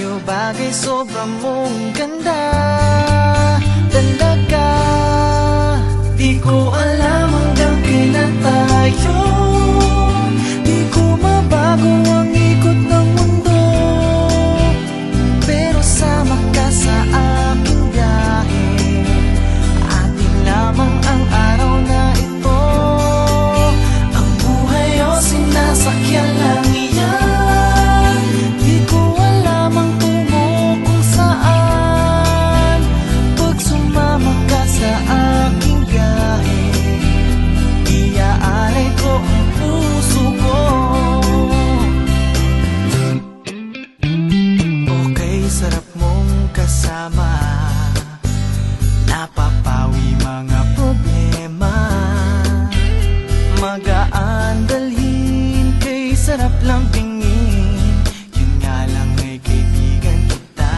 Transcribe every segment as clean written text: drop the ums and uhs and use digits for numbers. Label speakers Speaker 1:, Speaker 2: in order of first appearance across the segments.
Speaker 1: tayo bagay, sobrang mong ganda talaga. Di ko alam hanggang kailan tayo, di ko mabago ang ikot ng mundo, pero sama ka sa aking biyahe. Atin lamang ang araw na ito, ang buhay o sinasakyan lang iyan. Di ko alam ang tungo kung saan, pag sumama ka sa aking biyahe, iaalay ko ang puso ko. Okay, sarap mong kasama, napapawi mga problema. Magaan dalhin, kay sarap lang tingin, yun nga lang ay kaibigan kita.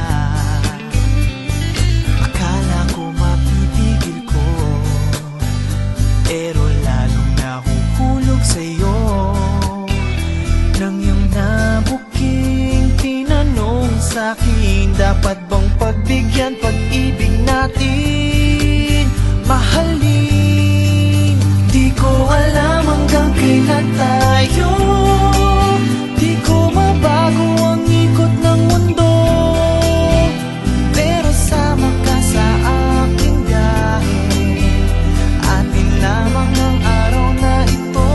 Speaker 1: Akala ko mapipigil ko, pero lalong nahuhulog sa'yo. Nang iyong nabuking tinanong sa'kin, dapat bang pagbigyan pag-ibig natin, mahalin? Di ko alam hanggang kailan tayo, di ko mabago ang ikot ng mundo, pero sama ka sa aking biyahe. Atin lamang ang araw na ito,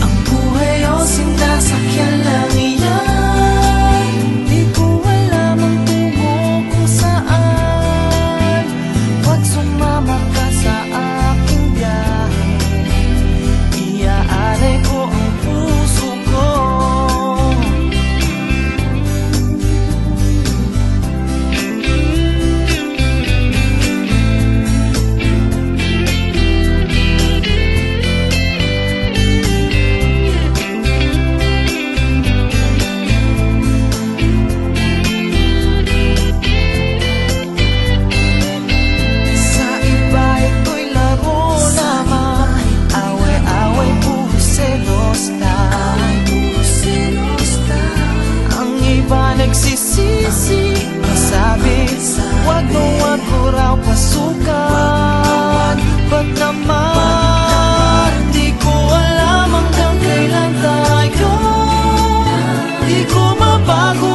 Speaker 1: ang buhay o sinasakyan lang iyan. Di ko alam ang tungo kung saan, pag sumama ka sa aking biyahe, iaalay ko ang puso ko. Sa iba ito'y laro lamang, away-away, puro selos lang. Ang iba nagsisisi, sabi, wag mo raw pasukan. Ba't naman, di ko alam hanggang kailan tayo, di ko mabago